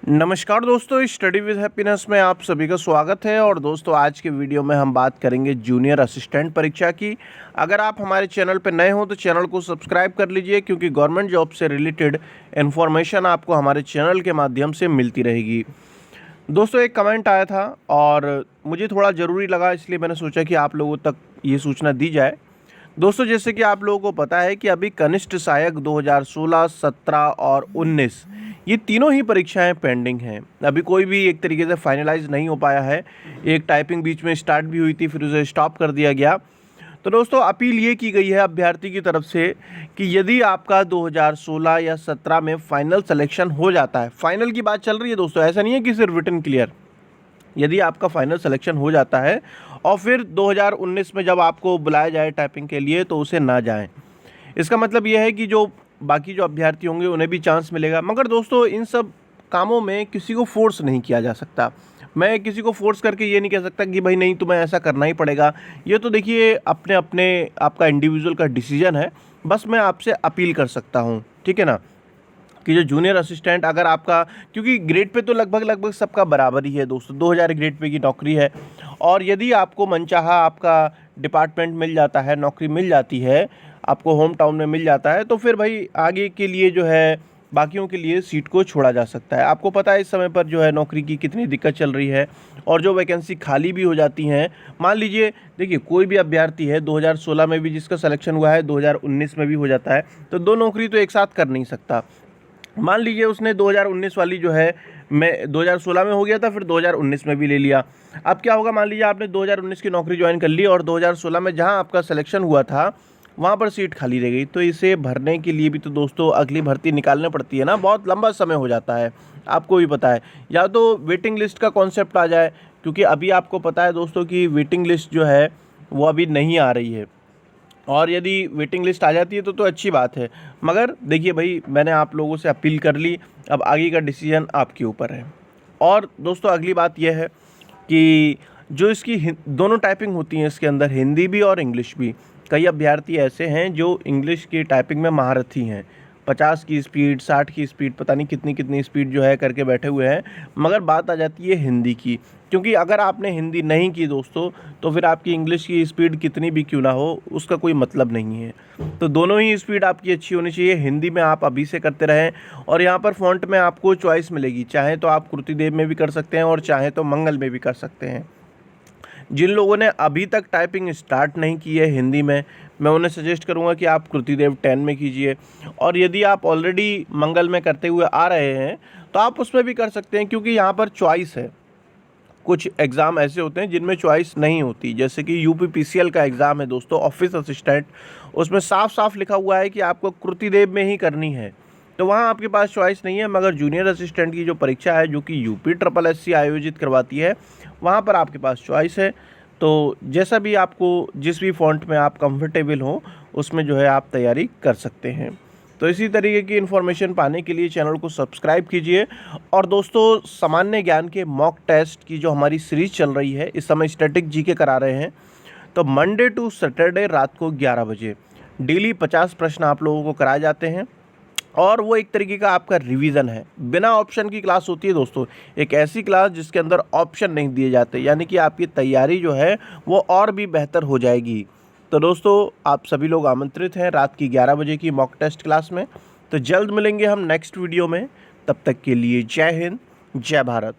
नमस्कार दोस्तों, study with happiness में आप सभी का स्वागत है। और दोस्तों, आज के वीडियो में हम बात करेंगे जूनियर असिस्टेंट परीक्षा की। अगर आप हमारे चैनल पर नए हो तो चैनल को सब्सक्राइब कर लीजिए, क्योंकि गवर्नमेंट जॉब से रिलेटेड इन्फॉर्मेशन आपको हमारे चैनल के माध्यम से मिलती रहेगी। दोस्तों, एक कमेंट आया था और मुझे थोड़ा ज़रूरी लगा, इसलिए मैंने सोचा कि आप लोगों तक ये सूचना दी जाए। दोस्तों, जैसे कि आप लोगों को पता है कि अभी कनिष्ठ सहायक 2016, 17 और 19 ये तीनों ही परीक्षाएं पेंडिंग हैं। अभी कोई भी एक तरीके से फाइनलाइज नहीं हो पाया है। एक टाइपिंग बीच में स्टार्ट भी हुई थी, फिर उसे स्टॉप कर दिया गया। तो दोस्तों, अपील ये की गई है अभ्यर्थी की तरफ से कि यदि आपका 2016 या 17 में फाइनल सिलेक्शन हो जाता है, फाइनल की बात चल रही है दोस्तों, ऐसा नहीं है कि सिर्फ रिटन क्लियर। यदि आपका फाइनल सिलेक्शन हो जाता है और फिर 2019 में जब आपको बुलाया जाए टाइपिंग के लिए तो उसे ना जाएं। इसका मतलब यह है कि जो बाकी जो अभ्यर्थी होंगे उन्हें भी चांस मिलेगा। मगर दोस्तों, इन सब कामों में किसी को फोर्स नहीं किया जा सकता। मैं किसी को फोर्स करके ये नहीं कह सकता कि भाई नहीं, तुम्हें ऐसा करना ही पड़ेगा। ये तो देखिए अपने अपने आपका इंडिविजुअल का डिसीजन है। बस मैं आपसे अपील कर सकता हूँ, ठीक है ना, कि जो जूनियर असिस्टेंट अगर आपका, क्योंकि ग्रेड पे तो लगभग सबका बराबर ही है दोस्तों, 2000 ग्रेड पे की नौकरी है। और यदि आपको मनचाहा आपका डिपार्टमेंट मिल जाता है, नौकरी मिल जाती है, आपको होम टाउन में मिल जाता है, तो फिर भाई आगे के लिए जो है बाकियों के लिए सीट को छोड़ा जा सकता है। आपको पता है इस समय पर जो है नौकरी की कितनी दिक्कत चल रही है और जो वैकेंसी खाली भी हो जाती हैं। मान लीजिए, देखिए कोई भी अभ्यर्थी है 2016 में भी जिसका सिलेक्शन हुआ है 2019 में भी हो जाता है, तो दो नौकरी तो एक साथ कर नहीं सकता। मान लीजिए उसने 2019 वाली जो है, मैं 2016 में हो गया था, फिर 2019 में भी ले लिया। अब क्या होगा, मान लीजिए आपने 2019 की नौकरी ज्वाइन कर ली और 2016 में जहां आपका सिलेक्शन हुआ था वहां पर सीट खाली रह गई, तो इसे भरने के लिए भी तो दोस्तों अगली भर्ती निकालनी पड़ती है ना, बहुत लंबा समय हो जाता है। आपको भी पता है, या तो वेटिंग लिस्ट का कॉन्सेप्ट आ जाए, क्योंकि अभी आपको पता है दोस्तों कि वेटिंग लिस्ट जो है वो अभी नहीं आ रही है। और यदि वेटिंग लिस्ट आ जाती है तो अच्छी बात है। मगर देखिए भाई, मैंने आप लोगों से अपील कर ली, अब आगे का डिसीजन आपके ऊपर है। और दोस्तों, अगली बात यह है कि जो इसकी दोनों टाइपिंग होती हैं इसके अंदर, हिंदी भी और इंग्लिश भी। कई अभ्यर्थी ऐसे हैं जो इंग्लिश की टाइपिंग में महारथी हैं, 50 की स्पीड, 60 की स्पीड, पता नहीं कितनी कितनी स्पीड जो है करके बैठे हुए हैं। मगर बात आ जाती है हिंदी की, क्योंकि अगर आपने हिंदी नहीं की दोस्तों, तो फिर आपकी इंग्लिश की स्पीड कितनी भी क्यों ना हो, उसका कोई मतलब नहीं है। तो दोनों ही स्पीड आपकी अच्छी होनी चाहिए। हिंदी में आप अभी से करते रहें, और यहाँ पर फ़ॉन्ट में आपको चॉइस मिलेगी, चाहे तो आप कृतिदेव में भी कर सकते हैं और चाहे तो मंगल में भी कर सकते हैं। जिन लोगों ने अभी तक टाइपिंग स्टार्ट नहीं की है हिंदी में, मैं उन्हें सजेस्ट करूंगा कि आप कृतिदेव 10 में कीजिए। और यदि आप ऑलरेडी मंगल में करते हुए आ रहे हैं तो आप उसमें भी कर सकते हैं, क्योंकि यहाँ पर चॉइस है। कुछ एग्ज़ाम ऐसे होते हैं जिनमें चॉइस नहीं होती, जैसे कि यूपीपीसीएल का एग्ज़ाम है दोस्तों, ऑफिस असिस्टेंट, उसमें साफ साफ लिखा हुआ है कि आपको कृतिदेव में ही करनी है, तो वहाँ आपके पास चॉइस नहीं है। मगर जूनियर असिस्टेंट की जो परीक्षा है, जो कि यूपी ट्रिपल एससी आयोजित करवाती है, वहाँ पर आपके पास चॉइस है। तो जैसा भी आपको, जिस भी फॉन्ट में आप कंफर्टेबल हो, उसमें जो है आप तैयारी कर सकते हैं। तो इसी तरीके की इन्फॉर्मेशन पाने के लिए चैनल को सब्सक्राइब कीजिए। और दोस्तों, सामान्य ज्ञान के मॉक टेस्ट की जो हमारी सीरीज़ चल रही है, इस समय स्टैटिक जीके करा रहे हैं। तो मंडे टू सैटरडे रात को 11 बजे डेली 50 प्रश्न आप लोगों को कराए जाते हैं, और वो एक तरीके का आपका रिवीजन है। बिना ऑप्शन की क्लास होती है दोस्तों, एक ऐसी क्लास जिसके अंदर ऑप्शन नहीं दिए जाते, यानी कि आपकी तैयारी जो है वो और भी बेहतर हो जाएगी। तो दोस्तों, आप सभी लोग आमंत्रित हैं रात की 11 बजे की मॉक टेस्ट क्लास में। तो जल्द मिलेंगे हम नेक्स्ट वीडियो में, तब तक के लिए जय हिंद, जय भारत।